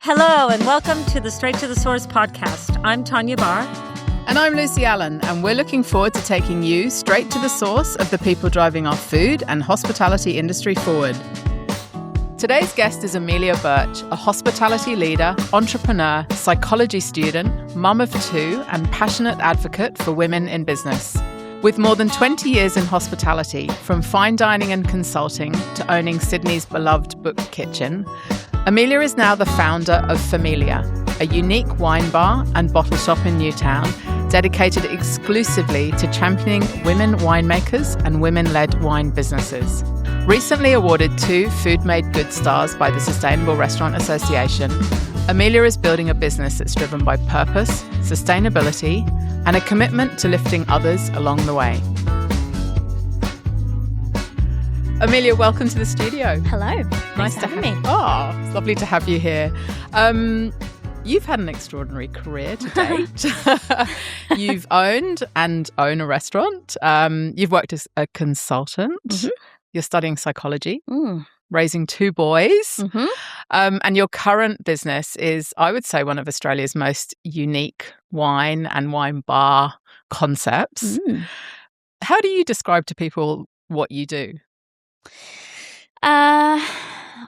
Hello and welcome to the Straight to the Source podcast. I'm Tanya Barr. And I'm Lucy Allon, and we're looking forward to taking you straight to the source of the people driving our food and hospitality industry forward. Today's guest is Amelia Birch, a hospitality leader, entrepreneur, psychology student, mum of two, and passionate advocate for women in business. With more than 20 years in hospitality, from fine dining and consulting to owning Sydney's beloved Book Kitchen, Amelia is now the founder of Famelia, a unique wine bar and bottle shop in Newtown dedicated exclusively to championing women winemakers and women-led wine businesses. Recently awarded 2 Food Made Good stars by the Sustainable Restaurant Association, Amelia is building a business that's driven by purpose, sustainability, and a commitment to lifting others along the way. Amelia, welcome to the studio. Hello. Nice Thanks to for having me. Oh, it's lovely to have you here. You've had an extraordinary career to date. You've owned and own a restaurant. You've worked as a consultant. Mm-hmm. You're studying psychology, raising 2 boys. Mm-hmm. And your current business is, I would say, one of Australia's most unique wine and wine bar concepts. How do you describe to people what you do?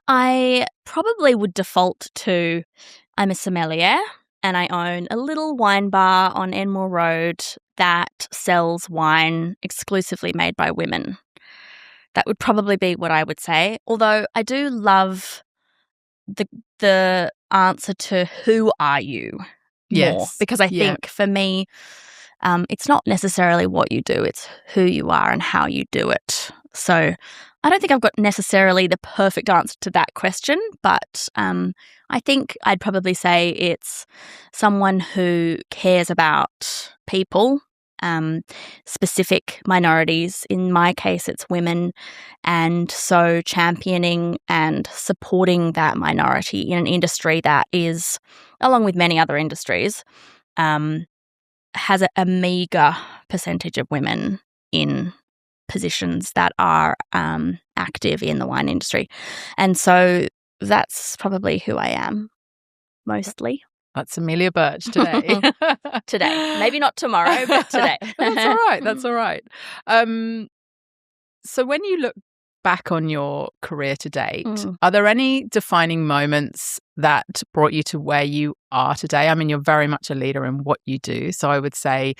I probably would default to I'm a sommelier and I own a little wine bar on Enmore Road that sells wine exclusively made by women. That would probably be what I would say, although I do love the answer to who are you more, because I think for me it's not necessarily what you do, it's who you are and how you do it. So I don't think I've got necessarily the perfect answer to that question, but I think I'd probably say it's someone who cares about people, specific minorities. In my case, it's women, and so championing and supporting that minority in an industry that is, along with many other industries, has a meagre percentage of women in positions that are active in the wine industry. And so that's probably who I am, mostly. That's Amelia Birch today. Today. Maybe not tomorrow, but today. That's all right. So when you look back on your career to date, are there any defining moments that brought you to where you are today? I mean, you're very much a leader in what you do. So I would say,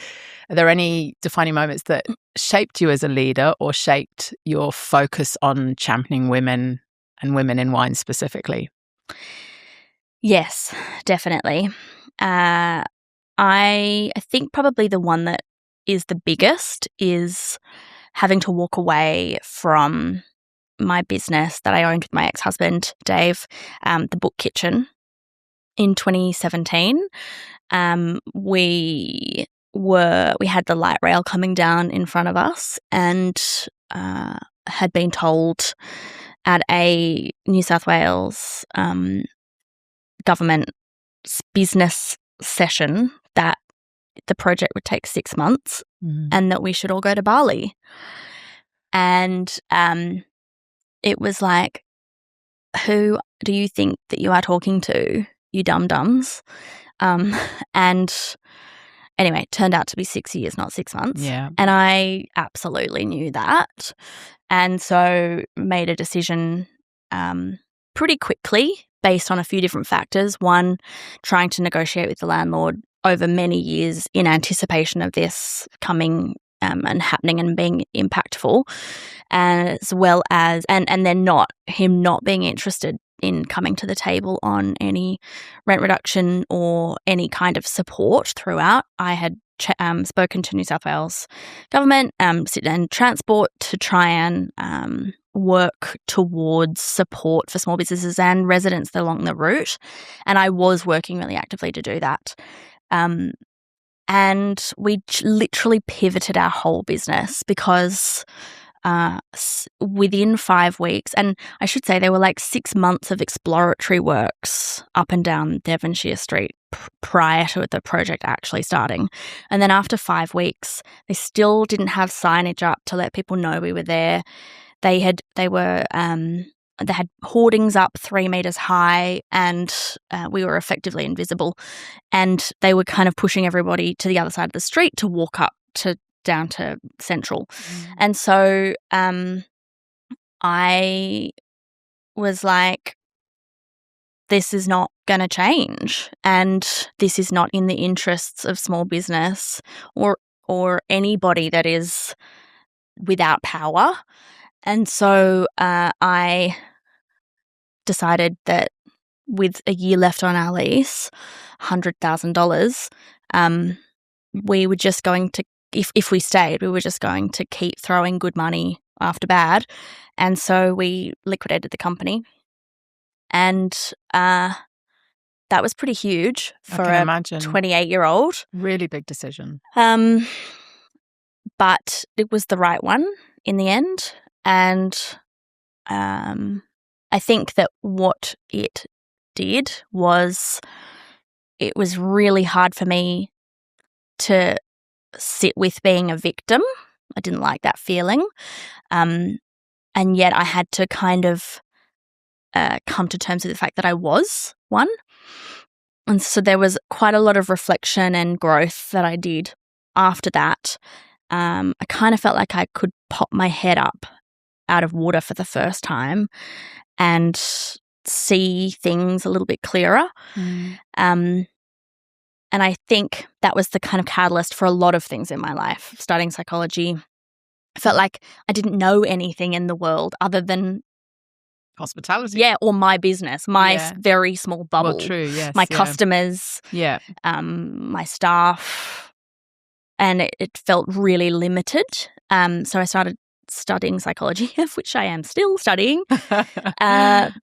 are there any defining moments that shaped you as a leader or shaped your focus on championing women and women in wine specifically? Yes, definitely. I think probably the one that is the biggest is having to walk away from my business that I owned with my ex-husband, Dave, the Book Kitchen, in 2017. We had the light rail coming down in front of us and had been told at a New South Wales government business session that the project would take 6 months and that we should all go to Bali. And it was like, who do you think that you are talking to, you dum-dums? And anyway, it turned out to be 6 years, not 6 months. Yeah. And I absolutely knew that. And so made a decision pretty quickly based on a few different factors. One, trying to negotiate with the landlord over many years in anticipation of this coming and happening and being impactful, as well as and then him not being interested in coming to the table on any rent reduction or any kind of support throughout. I had spoken to New South Wales government, and transport to try and work towards support for small businesses and residents along the route, and I was working really actively to do that. And we literally pivoted our whole business because within 5 weeks, and I should say there were like 6 months of exploratory works up and down Devonshire Street prior to the project actually starting. And then after 5 weeks, they still didn't have signage up to let people know we were there. They were they had hoardings up 3 meters high, and we were effectively invisible. And they were kind of pushing everybody to the other side of the street to walk up to down to Central. And so I was like, this is not going to change, and this is not in the interests of small business or anybody that is without power. And so I decided that with a year left on our lease, $100,000, we were just going to, if we stayed, we were just going to keep throwing good money after bad. And so we liquidated the company. And that was pretty huge for a 28-year-old. Really big decision. But it was the right one in the end. And I think that what it did was it was really hard for me to sit with being a victim. I didn't like that feeling. And yet I had to kind of come to terms with the fact that I was one. And so there was quite a lot of reflection and growth that I did after that. I kind of felt like I could pop my head up out of water for the first time and see things a little bit clearer. And I think that was the kind of catalyst for a lot of things in my life. Studying psychology, I felt like I didn't know anything in the world other than hospitality. Yeah, or my business, my very small bubble. Well, true, yes. My customers, my staff, and it felt really limited. So I started studying psychology, which I am still studying,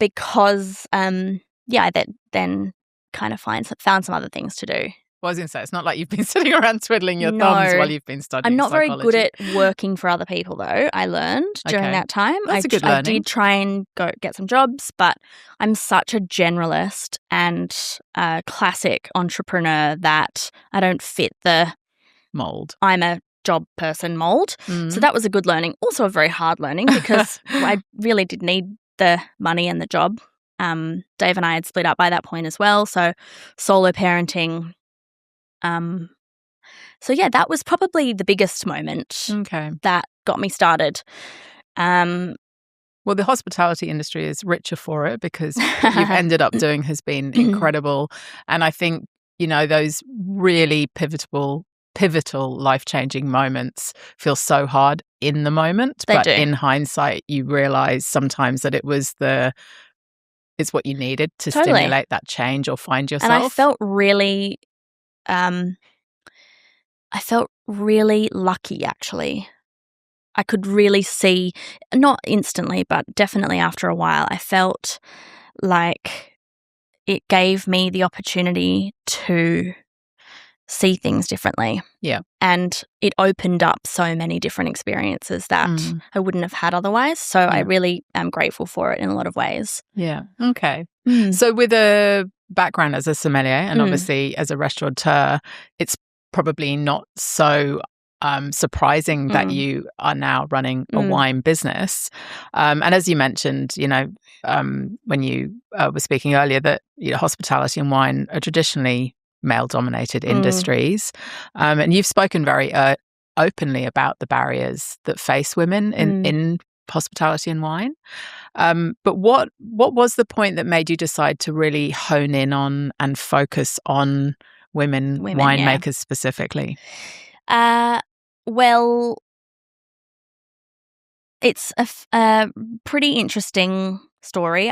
because, I then kind of found some other things to do. Well, I was going to say, it's not like you've been sitting around twiddling your thumbs while you've been studying I'm not psychology. very good at working for other people, though, I learned during that time. That's a good learning. I did try and go get some jobs, but I'm such a generalist and classic entrepreneur that I don't fit the mold. I'm a job person mold. So that was a good learning. Also a very hard learning because I really did need the money and the job. Dave and I had split up by that point as well. So solo parenting. That was probably the biggest moment that got me started. Well, the hospitality industry is richer for it because what you've ended up doing has been incredible. And I think, those really pivotal life-changing moments feel so hard in the moment. They but do. In hindsight, you realise sometimes that it's what you needed to stimulate that change or find yourself. And I felt really lucky, actually. I could really see, not instantly, but definitely after a while, I felt like it gave me the opportunity to see things differently. Yeah. And it opened up so many different experiences that I wouldn't have had otherwise. So I really am grateful for it in a lot of ways. Yeah. Okay. So with a background as a sommelier and obviously as a restaurateur, it's probably not so surprising that you are now running a wine business. And as you mentioned, when you were speaking earlier, that hospitality and wine are traditionally male-dominated industries. And you've spoken very openly about the barriers that face women in hospitality and wine. But what was the point that made you decide to really hone in on and focus on women winemakers specifically? Well, it's a pretty interesting story.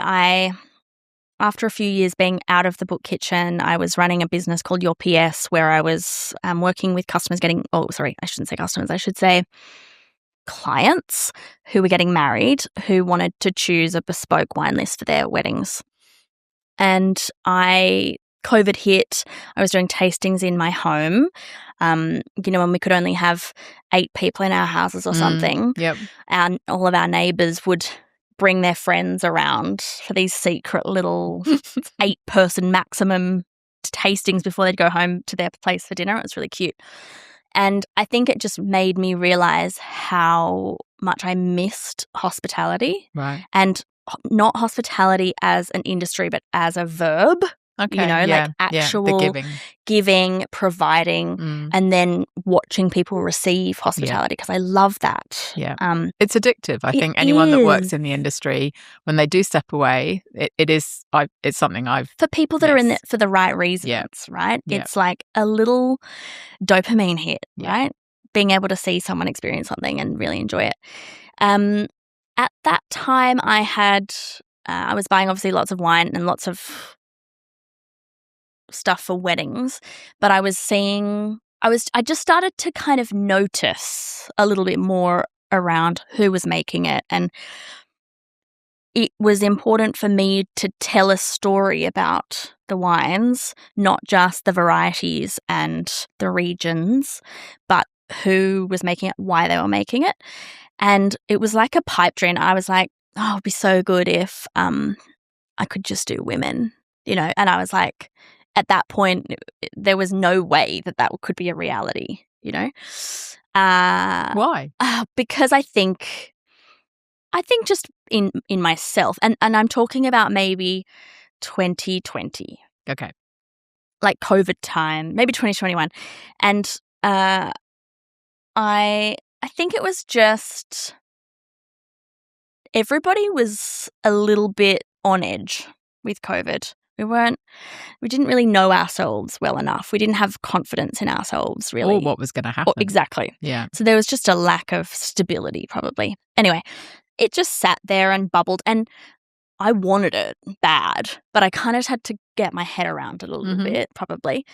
After a few years being out of the book kitchen, I was running a business called Your PS where I was working with customers I shouldn't say customers, I should say clients who were getting married who wanted to choose a bespoke wine list for their weddings. And COVID hit, I was doing tastings in my home, when we could only have 8 people in our houses or something. Yep. And all of our neighbours would bring their friends around for these secret little 8-person maximum tastings before they'd go home to their place for dinner. It was really cute. And I think it just made me realise how much I missed hospitality. Right. And not hospitality as an industry, but as a verb. Okay. Like actual the giving, providing, and then watching people receive hospitality, because I love that. Yeah. It's addictive. I think anyone that works in the industry, when they do step away, it's something for people that are in it for the right reasons, right? Yeah. It's like a little dopamine hit, right? Being able to see someone experience something and really enjoy it. At that time, I was buying obviously lots of wine and lots of stuff for weddings, but I just started to kind of notice a little bit more around who was making it, and it was important for me to tell a story about the wines, not just the varieties and the regions, but who was making it, why they were making it. And it was like a pipe dream. I was like, oh, it'd be so good if I could just do women, and I was like, at that point, there was no way that could be a reality, Why? Because I think just in myself, and I'm talking about maybe 2020. Okay. Like COVID time, maybe 2021. And I think it was just everybody was a little bit on edge with COVID. We didn't really know ourselves well enough. We didn't have confidence in ourselves, really. Or what was going to happen. Exactly. Yeah. So there was just a lack of stability, probably. Anyway, it just sat there and bubbled, and I wanted it bad, but I kind of had to get my head around it a little bit, probably.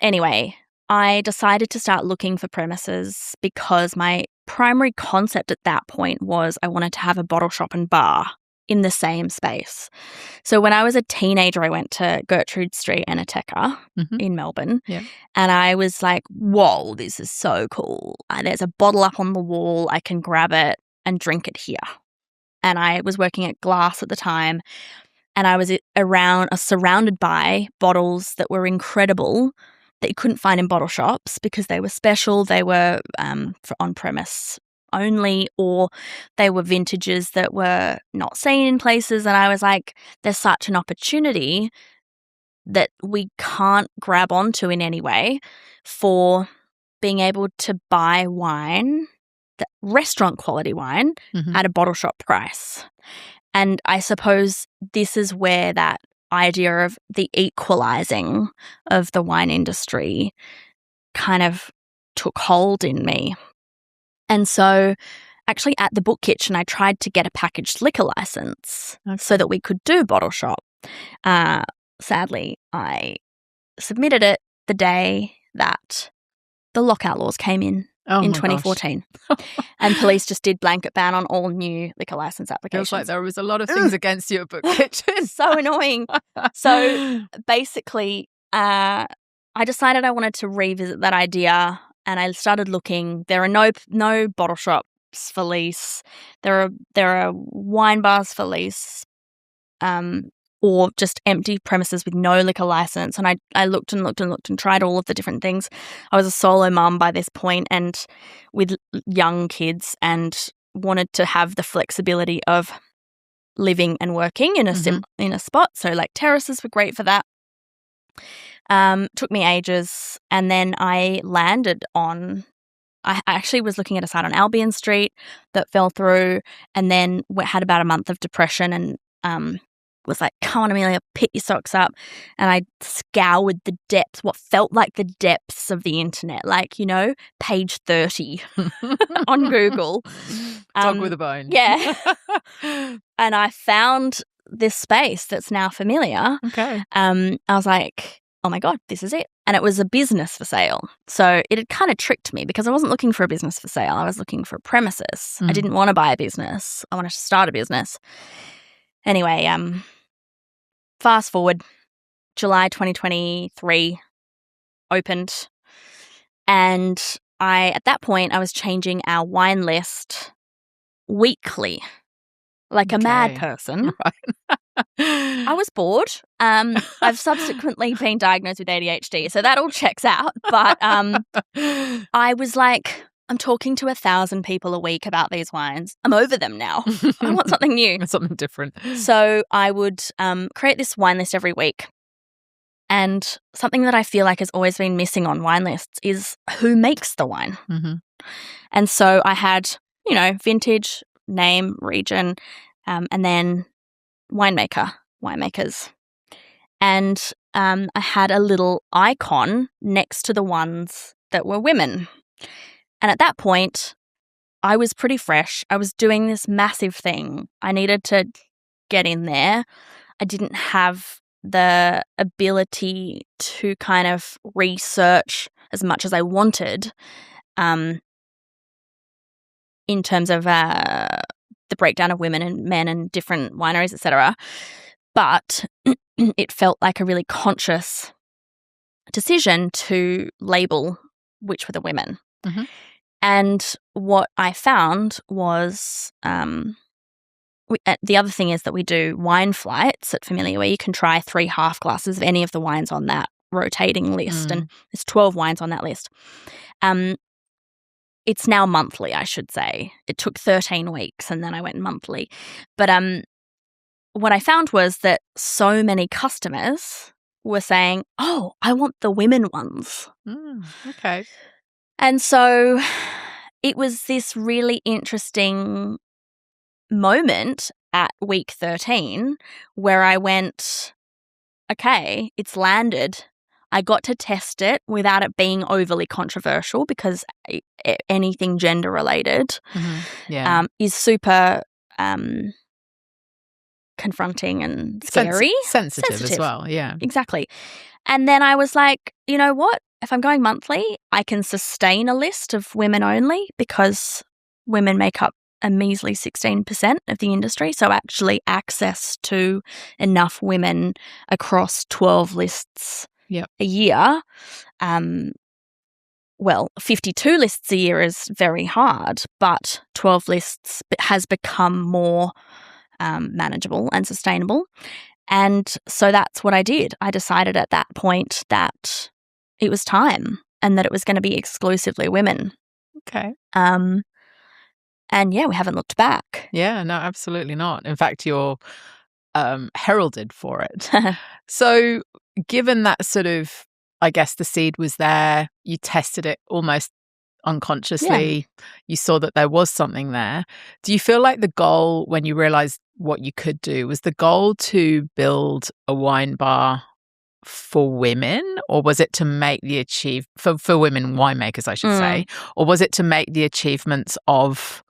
Anyway, I decided to start looking for premises because my primary concept at that point was I wanted to have a bottle shop and bar in the same space. So when I was a teenager, I went to Gertrude Street and Ateca in Melbourne, and I was like, whoa, this is so cool. There's a bottle up on the wall. I can grab it and drink it here. And I was working at Glass at the time, and I was surrounded by bottles that were incredible that you couldn't find in bottle shops because they were special. They were for on-premise only, or they were vintages that were not seen in places. And I was like, there's such an opportunity that we can't grab onto in any way for being able to buy wine, restaurant quality wine, at a bottle shop price. And I suppose this is where that idea of the equalizing of the wine industry kind of took hold in me. And so actually at the Book Kitchen, I tried to get a packaged liquor license so that we could do bottle shop. Sadly, I submitted it the day that the lockout laws came in 2014. And police just did blanket ban on all new liquor license applications. Feels like there was a lot of things against you at Book Kitchen. So annoying. So basically, I decided I wanted to revisit that idea, and I started looking. There are no bottle shops for lease. There are wine bars for lease, or just empty premises with no liquor license. And I looked and tried all of the different things. I was a solo mum by this point and with young kids, and wanted to have the flexibility of living and working in a spot. So like terraces were great for that. Took me ages, and then I landed on. I actually was looking at a site on Albion Street that fell through, and then had about a month of depression, and was like, come on, Amelia, pick your socks up. And I scoured the depths, what felt like the depths of the internet, like, page 30 on Google. Dog with a bone. Yeah. And I found this space that's now Famelia. Okay. I was like, oh my God, this is it. And it was a business for sale. So it had kind of tricked me because I wasn't looking for a business for sale. I was looking for premises. I didn't want to buy a business. I wanted to start a business. Anyway, fast forward, July 2023 opened, and at that point, I was changing our wine list weekly, like a mad person. Right. I was bored. I've subsequently been diagnosed with ADHD, so that all checks out. But I was like, I'm talking to 1,000 people a week about these wines. I'm over them now. I want something new. Something different. So I would create this wine list every week. And something that I feel like has always been missing on wine lists is who makes the wine. Mm-hmm. And so I had, vintage, name, region, and then winemakers. And I had a little icon next to the ones that were women. And at that point, I was pretty fresh. I was doing this massive thing. I needed to get in there. I didn't have the ability to kind of research as much as I wanted in terms of the breakdown of women and men and different wineries, etc. But it felt like a really conscious decision to label which were the women. Mm-hmm. And what I found was the other thing is that we do wine flights at Famelia where you can try 3 half glasses of any of the wines on that rotating list. And there's 12 wines on that list. It's now monthly, I should say. It took 13 weeks and then I went monthly. But what I found was that so many customers were saying, oh, I want the women ones. Okay. And so it was this really interesting moment at week 13 where I went, okay, it's landed. I got to test it without it being overly controversial because anything gender related is super confronting and scary. Sensitive as well, yeah. Exactly. And then I was like, you know what? If I'm going monthly, I can sustain a list of women only because women make up a measly 16% of the industry. So actually access to enough women across 12 lists a year. 52 lists a year is very hard, but 12 lists has become more manageable and sustainable. And so that's what I did. I decided at that point that it was time and that it was going to be exclusively women. Okay. And yeah, we haven't looked back. Yeah, no, absolutely not. In fact, you're heralded for it. So given that sort of, I guess the seed was there, you tested it almost unconsciously, you saw that there was something there. Do you feel like the goal when you realized what you could do was the goal to build a wine bar for women, or was it to make the for women winemakers, I should say, or was it to make the achievements of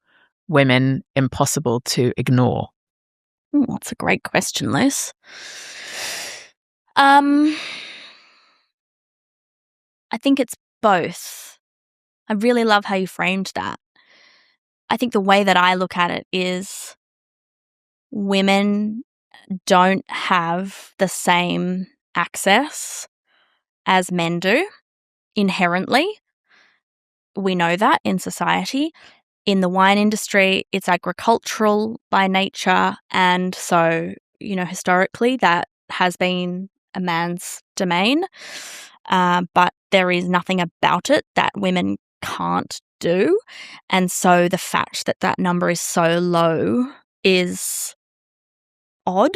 women impossible to ignore? That's a great question, Luce. I think it's both. I really love how you framed that. I think the way that I look at it is women don't have the same access as men do inherently. We know that in society. In the wine industry, it's agricultural by nature. And so, historically, that has been a man's domain. But there is nothing about it that women can't do. And so the fact that that number is so low is odd,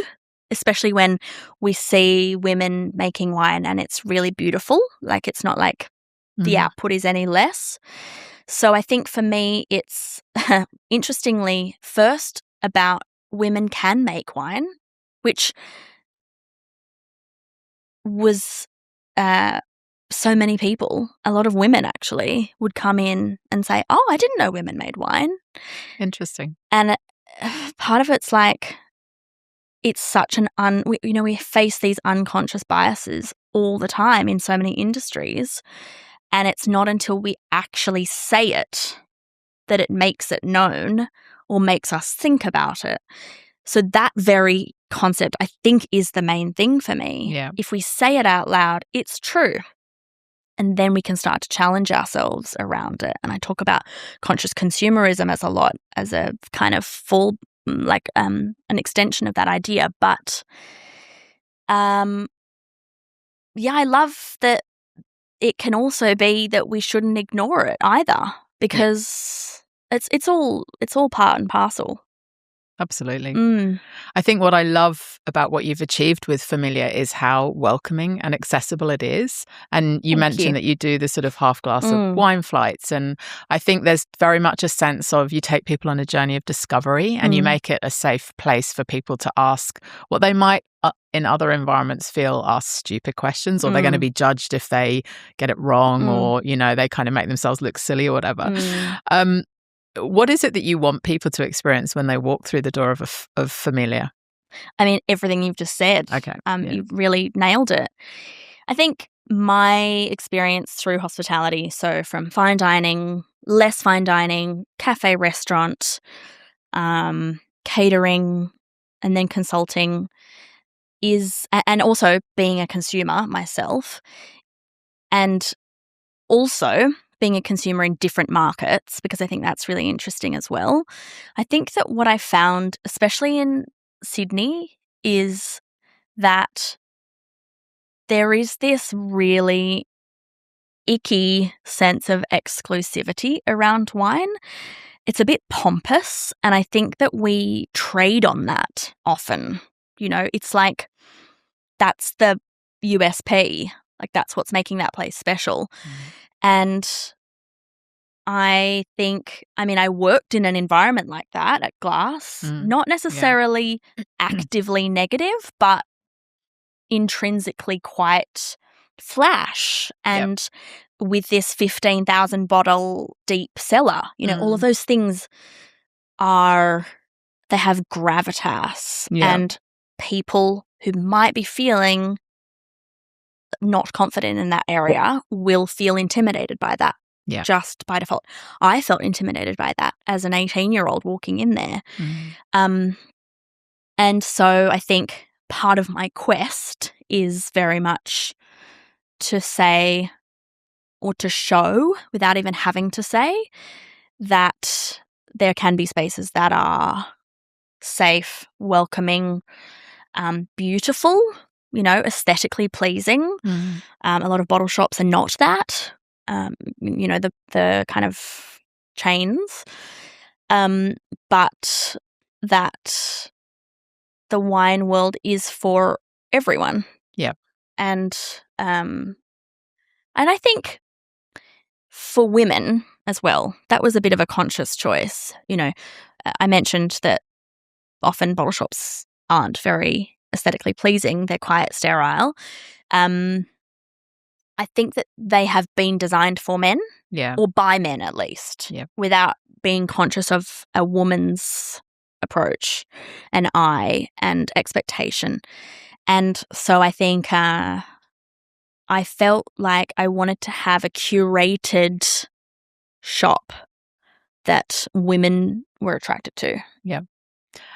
especially when we see women making wine and it's really beautiful. Like, it's not like the output is any less. So I think for me, it's interestingly first about women can make wine, which was so many people, a lot of women actually, would come in and say, oh, I didn't know women made wine. Interesting. And part of it's like, it's such we face these unconscious biases all the time in so many industries. And it's not until we actually say it that it makes it known or makes us think about it. So that very concept, I think, is the main thing for me. Yeah. If we say it out loud, it's true. And then we can start to challenge ourselves around it. And I talk about conscious consumerism as a kind of full, an extension of that idea. But I love that it can also be that we shouldn't ignore it either. because it's all part and parcel. Absolutely. I think what I love about what you've achieved with Famelia is how welcoming and accessible it is. And you mentioned that you do the sort of half glass of wine flights. And I think there's very much a sense of you take people on a journey of discovery and you make it a safe place for people to ask what they might in other environments feel are stupid questions, or they're going to be judged if they get it wrong, or, you know, they kind of make themselves look silly or whatever. What is it that you want people to experience when they walk through the door of Famelia? I mean, everything you've just said. Okay. You've really nailed it. I think my experience through hospitality, so from fine dining, less fine dining, cafe, restaurant, catering, and then consulting and also being a consumer myself, and also being a consumer in different markets, because I think that's really interesting as well. I think that what I found, especially in Sydney, is that there is this really icky sense of exclusivity around wine. It's a bit pompous, and I think that we trade on that often. You know, it's like that's the USP, like that's what's making that place special. And I think, I mean, I worked in an environment like that at Glass, not necessarily actively negative, but intrinsically quite flash and with this 15,000 bottle deep cellar, you know, all of those things they have gravitas, and people who might be feeling not confident in that area will feel intimidated by that just by default. I felt intimidated by that as an 18-year-old walking in there. And so I think part of my quest is very much to say, or to show without even having to say, that there can be spaces that are safe, welcoming, beautiful, you know, aesthetically pleasing. A lot of bottle shops are not that, you know, the kind of chains, but that the wine world is for everyone. And I think for women as well, that was a bit of a conscious choice. You know, I mentioned that often bottle shops aren't very aesthetically pleasing. They're quite sterile. I think that they have been designed for men, or by men at least, without being conscious of a woman's approach and eye and expectation. And so I think I felt like I wanted to have a curated shop that women were attracted to.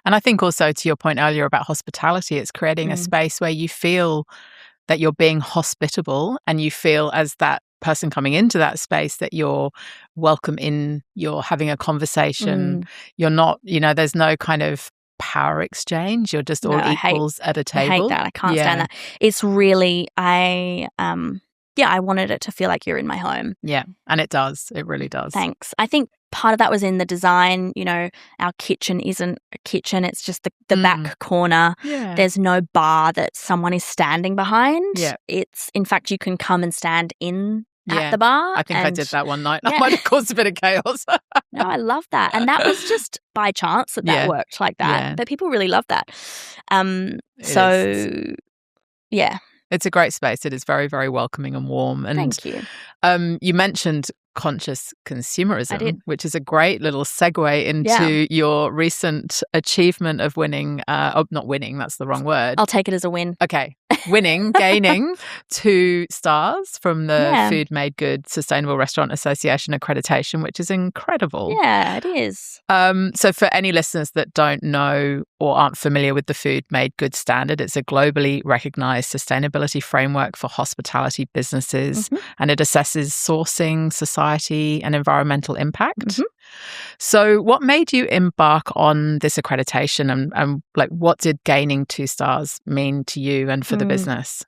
And I think also, to your point earlier about hospitality, it's creating a space where you feel that you're being hospitable, and you feel as that person coming into that space that you're welcome in, you're having a conversation, you're not, you know, there's no kind of power exchange, you're just all equals at a table. I hate that. I can't stand that. It's really, I wanted it to feel like you're in my home. And it does. It really does. Thanks. I think part of that was in the design. You know, our kitchen isn't a kitchen. It's just the back corner. There's no bar that someone is standing behind. It's, in fact, you can come and stand in at the bar. I think I did that one night. I might have caused a bit of chaos. No, I love that. And that was just by chance that worked like that. But people really love that. It's a great space. It is very, very welcoming and warm. And thank you. You mentioned conscious consumerism, which is a great little segue into your recent achievement of winning, not winning, that's the wrong word. I'll take it as a win. Okay. Gaining 2 stars from the Food Made Good Sustainable Restaurant Association accreditation, which is incredible. Yeah, it is. So for any listeners that don't know or aren't familiar with the Food Made Good standard, it's a globally recognized sustainability framework for hospitality businesses, and it assesses sourcing, society, and environmental impact. So what made you embark on this accreditation, and like what did gaining 2 stars mean to you and for the business?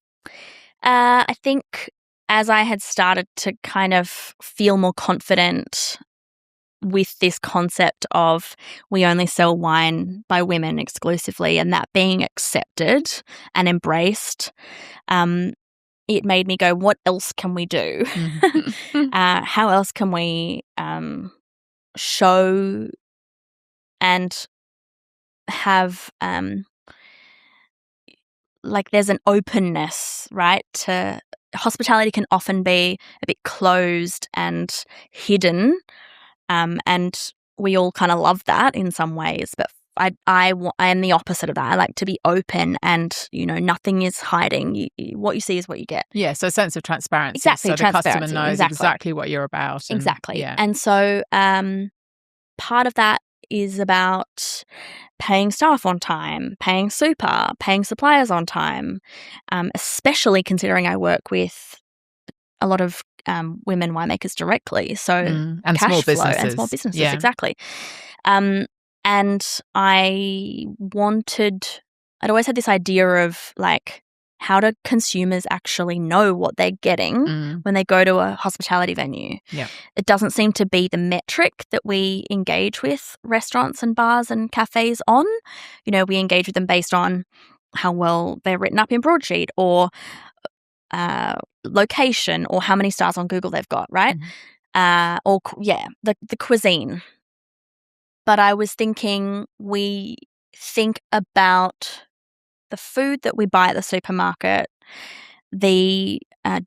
I think as I had started to kind of feel more confident with this concept of we only sell wine by women exclusively, and that being accepted and embraced, it made me go, what else can we do? How else can we show and have there's an openness, right? To hospitality can often be a bit closed and hidden, and we all kind of love that in some ways. But I am the opposite of that. I like to be open, and nothing is hiding. What you see is what you get. Yeah, so a sense of transparency. Exactly, so transparency. the customer knows exactly what you're about. Exactly. Yeah. And so part of that is about paying staff on time, paying super, paying suppliers on time, especially considering I work with a lot of women winemakers directly. So and cash small flow businesses. and small businesses, yeah. Exactly. And I'd always had this idea of how do consumers actually know what they're getting when they go to a hospitality venue? Yeah. It doesn't seem to be the metric that we engage with restaurants and bars and cafes on. We engage with them based on how well they're written up in broadsheet, or location, or how many stars on Google they've got, right? The cuisine. But I was thinking, we think about the food that we buy at the supermarket, the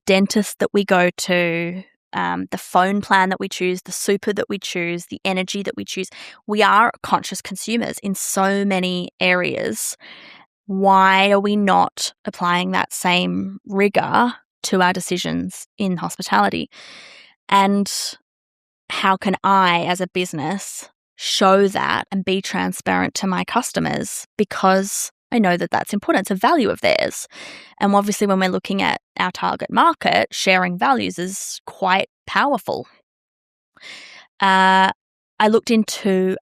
dentist that we go to, the phone plan that we choose, the super that we choose, the energy that we choose. We are conscious consumers in so many areas. Why are we not applying that same rigor to our decisions in hospitality? And how can I, as a business, show that and be transparent to my customers? Because I know that that's important. It's a value of theirs. And obviously, when we're looking at our target market, sharing values is quite powerful. I looked into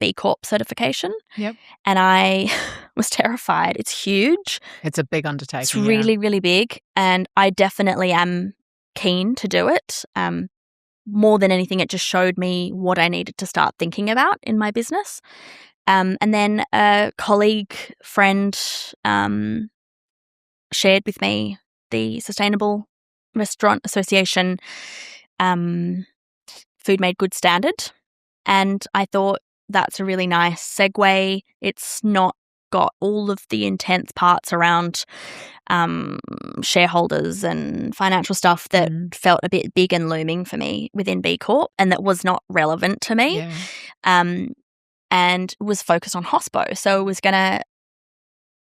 B Corp certification. Yep. And I was terrified. It's huge. It's a big undertaking. It's really, really big. And I definitely am keen to do it. More than anything, it just showed me what I needed to start thinking about in my business. And then a colleague, friend, shared with me the Sustainable Restaurant Association Food Made Good standard. And I thought that's a really nice segue. It's not got all of the intense parts around shareholders and financial stuff that felt a bit big and looming for me within B Corp, and that was not relevant to me. Yeah. And was focused on hospo. So it was going to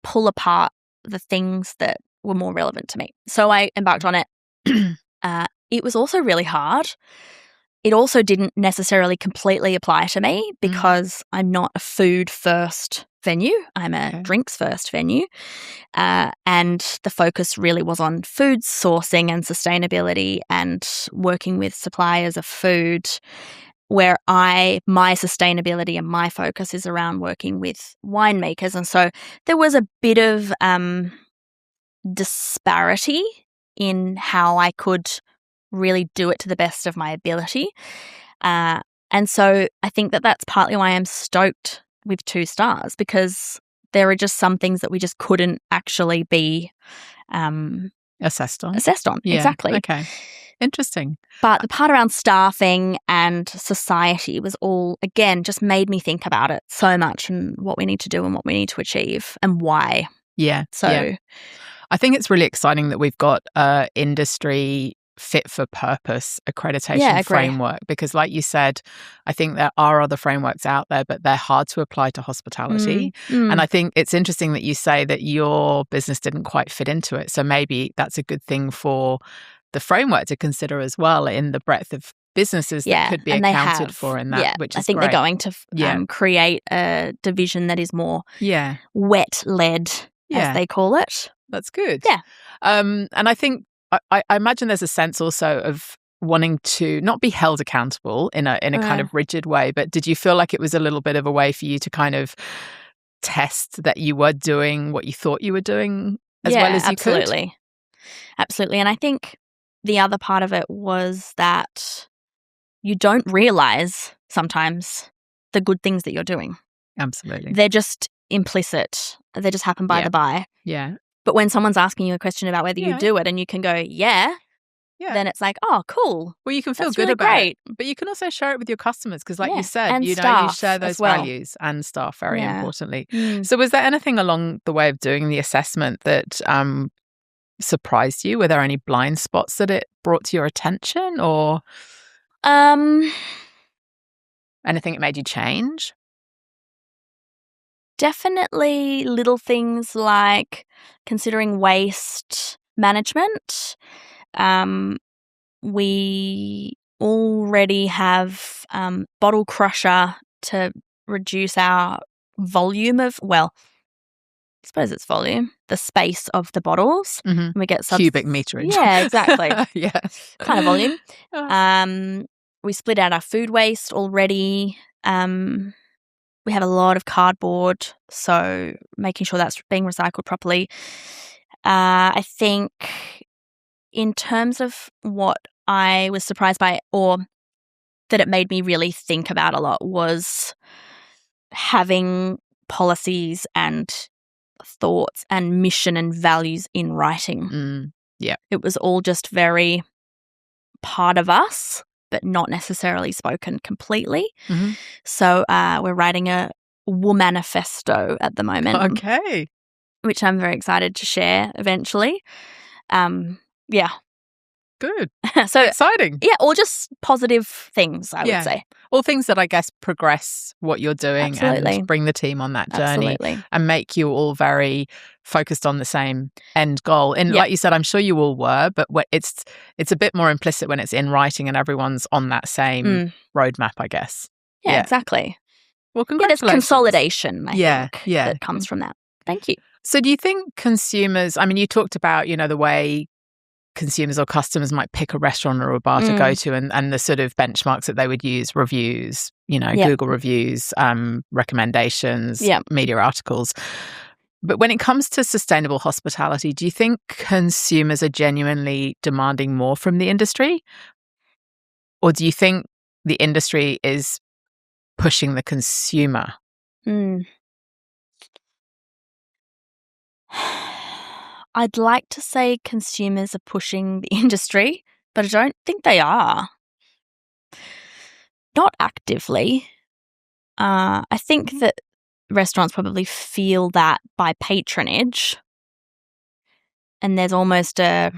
pull apart the things that were more relevant to me. So I embarked on it. It was also really hard. It also didn't necessarily completely apply to me because I'm not a food-first venue. I'm a drinks-first venue. And the focus really was on food sourcing and sustainability and working with suppliers of food, where my sustainability and my focus is around working with winemakers. And so there was a bit of disparity in how I could really do it to the best of my ability. And so I think that that's partly why I'm stoked with 2 stars, because there are just some things that we just couldn't actually be assessed on. Yeah. Exactly. Okay. Interesting. But the part around staffing and society was all, again, just made me think about it so much, and what we need to do and what we need to achieve and why. Yeah. So I think it's really exciting that we've got industry fit for purpose accreditation framework, because like you said, I think there are other frameworks out there, but they're hard to apply to hospitality. And I think it's interesting that you say that your business didn't quite fit into it. So maybe that's a good thing for the framework to consider as well, in the breadth of businesses that could be accounted for in that, which is I think great. They're going to create a division that is more wet-led, as they call it. That's good. Yeah. And I think I imagine there's a sense also of wanting to not be held accountable in a kind of rigid way, but did you feel like it was a little bit of a way for you to kind of test that you were doing what you thought you were doing as well as you could? Absolutely. And I think the other part of it was that you don't realize sometimes the good things that you're doing. Absolutely. They're just implicit. They just happen by the by. Yeah. But when someone's asking you a question about whether you do it and you can go, then it's like, oh, cool. Well, you can feel That's good really about great. it. But you can also share it with your customers because, like you said, and you staff share those as well. values and staff very importantly. Mm. So was there anything along the way of doing the assessment that surprised you? Were there any blind spots that it brought to your attention or anything that made you change? Definitely little things like considering waste management. We already have bottle crusher to reduce our volume of, I suppose it's volume, the space of the bottles. Mm-hmm. We get cubic meterage. Yeah, exactly. Kind of volume. We split out our food waste already. We have a lot of cardboard, so making sure that's being recycled properly. I think in terms of what I was surprised by or that it made me really think about a lot was having policies and thoughts and mission and values in writing. It was all just very part of us, but not necessarily spoken completely. Mm-hmm. So we're writing a womanifesto at the moment. Okay. Which I'm very excited to share eventually. Good. So exciting. Yeah, or just positive things, I would say. All things that I guess progress what you're doing and bring the team on that journey and make you all very focused on the same end goal. And like you said, I'm sure you all were, but it's a bit more implicit when it's in writing and everyone's on that same roadmap, I guess. Yeah, exactly. Well, congratulations. There's consolidation, I think, that comes from that. Thank you. So do you think consumers, I mean, you talked about, the way consumers or customers might pick a restaurant or a bar to go to and the sort of benchmarks that they would use, reviews, Google reviews, recommendations, media articles. But when it comes to sustainable hospitality, do you think consumers are genuinely demanding more from the industry? Or do you think the industry is pushing the consumer? I'd like to say consumers are pushing the industry, but I don't think they are. Not actively. I think that restaurants probably feel that by patronage, and there's almost a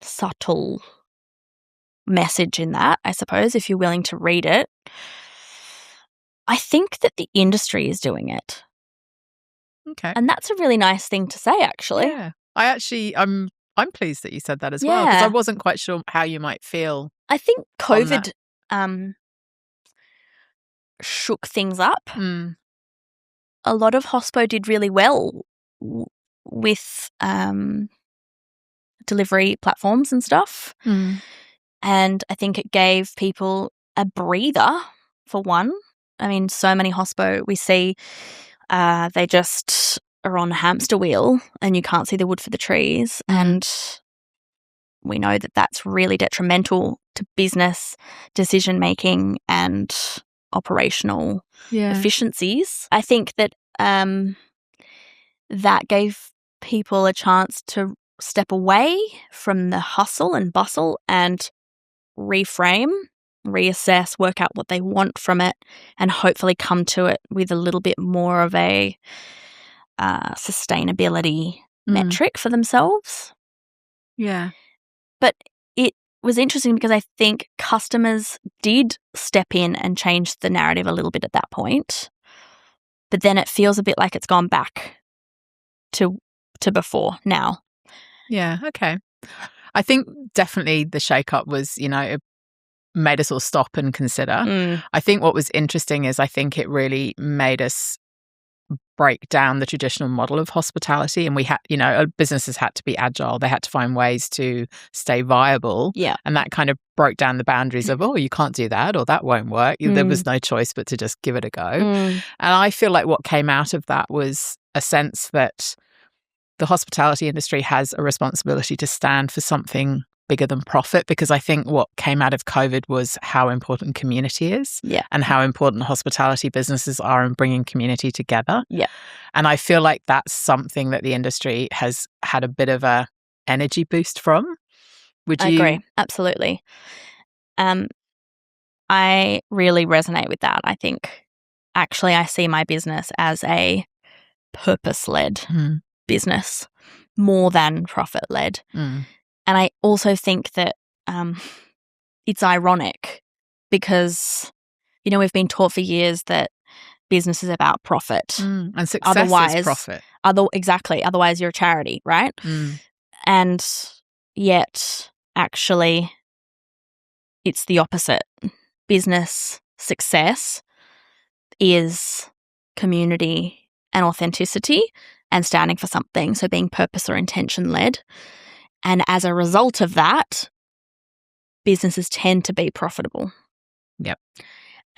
subtle message in that, I suppose, if you're willing to read it. I think that the industry is doing it. Okay. And that's a really nice thing to say, actually. Yeah. I'm pleased that you said that as well, because I wasn't quite sure how you might feel. I think COVID shook things up. A lot of hospo did really well with delivery platforms and stuff. And I think it gave people a breather, for one. I mean, so many hospo we see, they just are on a hamster wheel and you can't see the wood for the trees. And we know that that's really detrimental to business decision-making and operational efficiencies. I think that that gave people a chance to step away from the hustle and bustle and reframe, reassess, work out what they want from it, and hopefully come to it with a little bit more of a sustainability metric for themselves. Yeah. But it was interesting because I think customers did step in and change the narrative a little bit at that point. But then it feels a bit like it's gone back to before now. Yeah, okay. I think definitely the shake-up was, it made us all stop and consider. I think what was interesting is I think it really made us break down the traditional model of hospitality, and we had, businesses had to be agile. They had to find ways to stay viable. Yeah. And that kind of broke down the boundaries of, you can't do that or that won't work. There was no choice but to just give it a go. And I feel like what came out of that was a sense that the hospitality industry has a responsibility to stand for something bigger than profit, because I think what came out of COVID was how important community is and how important hospitality businesses are in bringing community together. Yeah. And I feel like that's something that the industry has had a bit of a energy boost from. I agree. Absolutely. I really resonate with that. I think actually I see my business as a purpose-led business more than profit-led. And I also think that it's ironic because, we've been taught for years that business is about profit. And success is profit. Exactly. Otherwise, you're a charity, right? And yet, actually, it's the opposite. Business success is community and authenticity and standing for something. So being purpose or intention-led. And as a result of that, businesses tend to be profitable. Yep.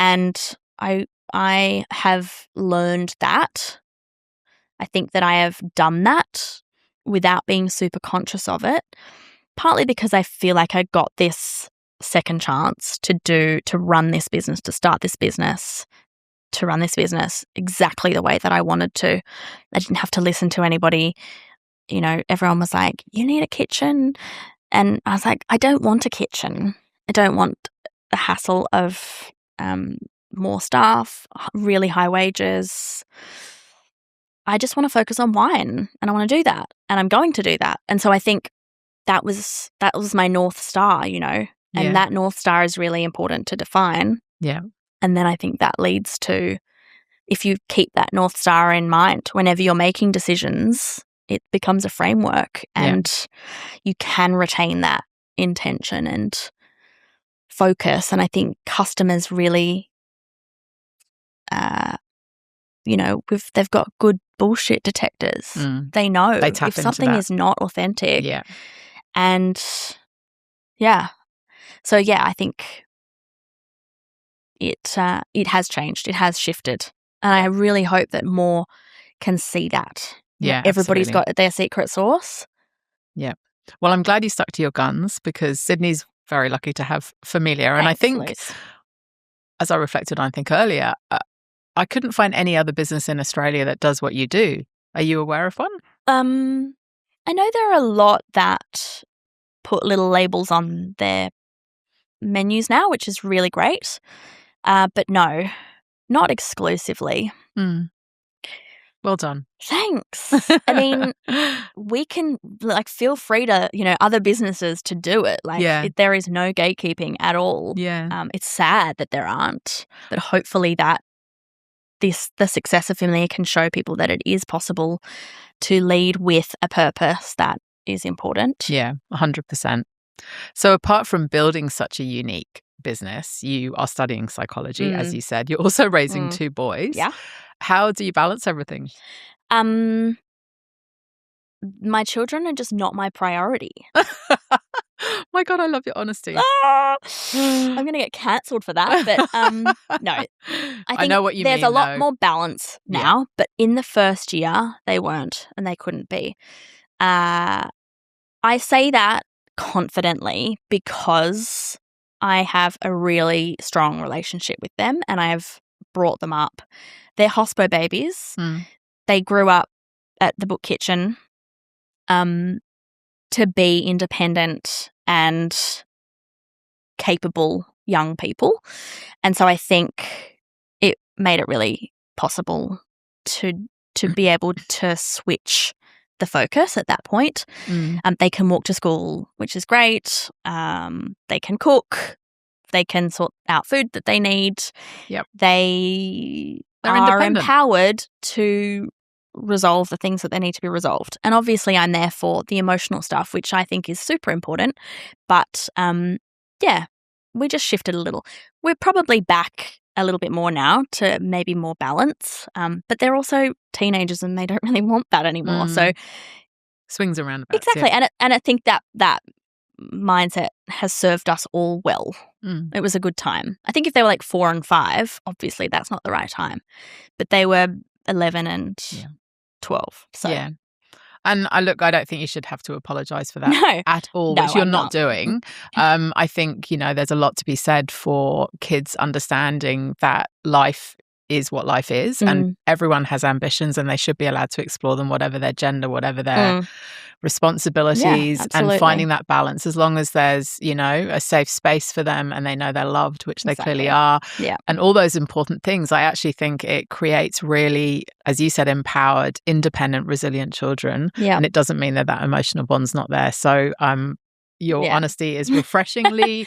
And I have learned that. I think that I have done that without being super conscious of it, partly because I feel like I got this second chance to run this business, to start this business, to run this business exactly the way that I wanted to. I didn't have to listen to anybody. Everyone was like, you need a kitchen. And I was like, I don't want a kitchen. I don't want the hassle of more staff, really high wages. I just want to focus on wine, and I want to do that, and I'm going to do that. And so I think that was my North Star, and that North Star is really important to define. Yeah. And then I think that leads to, if you keep that North Star in mind whenever you're making decisions, it becomes a framework, and you can retain that intention and focus. And I think customers really, they've got good bullshit detectors. They know they tap if something is not authentic. Yeah. And so I think it has changed. It has shifted, and I really hope that more can see that. Yeah, everybody's absolutely. got their secret sauce. Yeah. Well, I'm glad you stuck to your guns, because Sydney's very lucky to have Famelia. And I think, Liz. as I reflected on, earlier, I couldn't find any other business in Australia that does what you do. Are you aware of one? I know there are a lot that put little labels on their menus now, which is really great. But no, not exclusively. Well done. Thanks. I mean, we can feel free to, other businesses to do it. There is no gatekeeping at all. Yeah. It's sad that there aren't, but hopefully that the success of Famelia can show people that it is possible to lead with a purpose that is important. Yeah, 100%. So apart from building such a unique business, you are studying psychology, as you said. You're also raising two boys. Yeah. How do you balance everything? My children are just not my priority. My God, I love your honesty. I'm going to get cancelled for that. But no, I know what you there's mean, a lot though. more balance now. But in the first year, they weren't, and they couldn't be. I say that confidently because I have a really strong relationship with them, and I have brought them up. They're hospo babies. They grew up at the book kitchen to be independent and capable young people. And so I think it made it really possible to be able to switch the focus at that point. They can walk to school, which is great. They can cook. They can sort out food that they need. Yep. They're independent. empowered to resolve the things that they need to be resolved. And obviously I'm there for the emotional stuff, which I think is super important. But we just shifted a little. We're probably back a little bit more now to maybe more balance. But they're also teenagers and they don't really want that anymore. So swings and roundabouts. Exactly. Yeah. And I think that mindset has served us all well. It was a good time. I think if they were 4 and 5, obviously that's not the right time. But they were 11 and 12. So. Yeah. And I don't think you should have to apologise for that No. at all, No, which you're I'm not not. doing. I think, there's a lot to be said for kids understanding that life is what life is, and everyone has ambitions and they should be allowed to explore them, whatever their gender, whatever their responsibilities, and finding that balance, as long as there's, a safe space for them and they know they're loved, which they clearly are. Yeah. And all those important things. I actually think it creates really, as you said, empowered, independent, resilient children. Yeah. And it doesn't mean that emotional bond's not there. So your honesty is refreshingly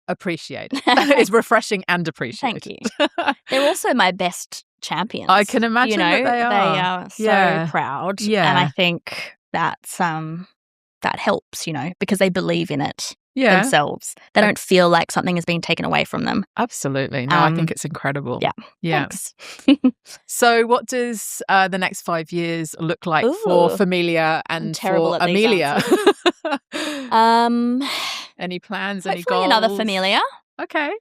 appreciated. It's refreshing and appreciated. Thank you. They're also my best champions. I can imagine that they are. They are so proud. Yeah. And I think that's that helps, because they believe in it themselves. They don't feel like something is being taken away from them. Absolutely. No, I think it's incredible. Yeah. Thanks. So what does the next 5 years look like for Famelia and for Amelia? Any plans, any goals? Another Famelia. Okay.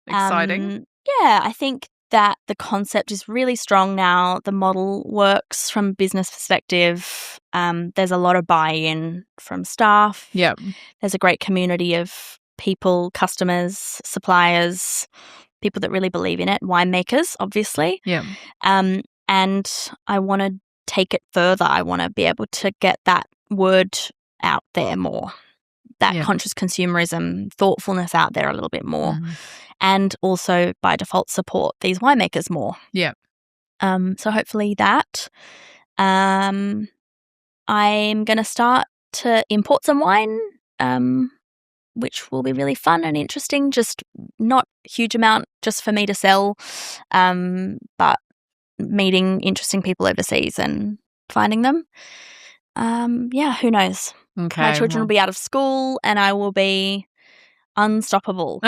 Exciting. I think that the concept is really strong now. The model works from a business perspective. There's a lot of buy-in from staff. Yeah. There's a great community of people, customers, suppliers, people that really believe in it, winemakers, obviously. Yeah. And I want to take it further. I want to be able to get that word out there more, that conscious consumerism, thoughtfulness out there a little bit more. And also, by default, support these winemakers more. Yeah. So hopefully that. I'm going to start to import some wine, which will be really fun and interesting. Just not a huge amount just for me to sell, but meeting interesting people overseas and finding them. Who knows? Okay. My children will be out of school and I will be unstoppable.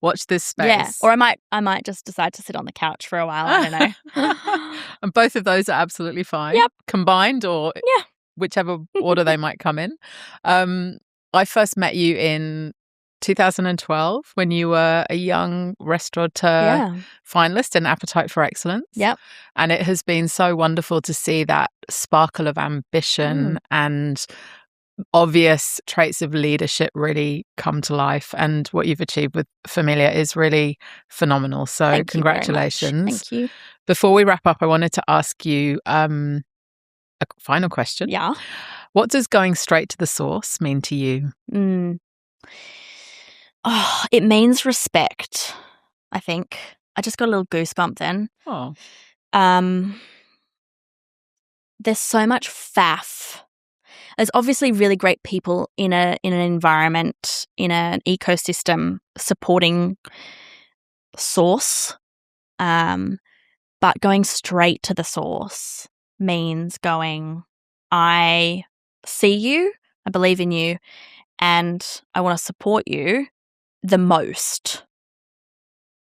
Watch this space. Yeah, or I might just decide to sit on the couch for a while. I don't know. And both of those are absolutely fine. Yep. Combined or whichever order they might come in. I first met you in 2012 when you were a young restaurateur finalist in Appetite for Excellence. Yep. And it has been so wonderful to see that sparkle of ambition and obvious traits of leadership really come to life, and what you've achieved with Famelia is really phenomenal. So congratulations. Thank you. Before we wrap up, I wanted to ask you a final question. Yeah. What does going straight to the source mean to you? It means respect, I think. I just got a little goosebump then. Oh. There's so much faff. There's obviously really great people in an environment, in an ecosystem supporting source, but going straight to the source means going, I see you, I believe in you, and I want to support you the most.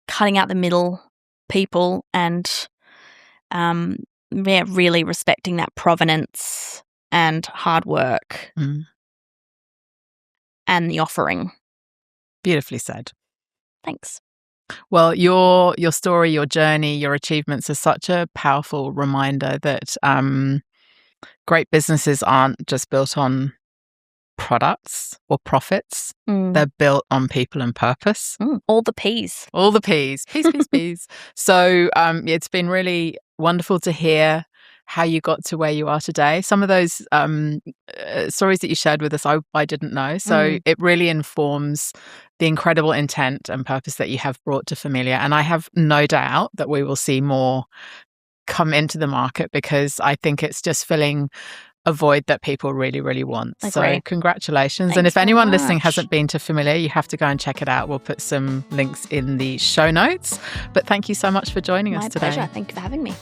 Cutting out the middle people and really respecting that provenance and hard work and the offering. Beautifully said. Thanks. Well, your story, your journey, your achievements are such a powerful reminder that great businesses aren't just built on products or profits. They're built on people and purpose. All the P's. All the P's. P's. So it's been really wonderful to hear how you got to where you are today. Some of those stories that you shared with us, I didn't know. So it really informs the incredible intent and purpose that you have brought to Famelia. And I have no doubt that we will see more come into the market, because I think it's just filling a void that people really, really want. Agree. So congratulations. Thanks and if so anyone much. listening hasn't been to Famelia, you have to go and check it out. We'll put some links in the show notes. But thank you so much for joining us today. My pleasure. Thank you for having me.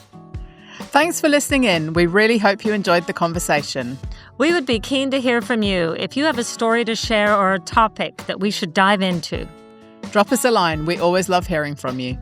Thanks for listening in. We really hope you enjoyed the conversation. We would be keen to hear from you if you have a story to share or a topic that we should dive into. Drop us a line. We always love hearing from you.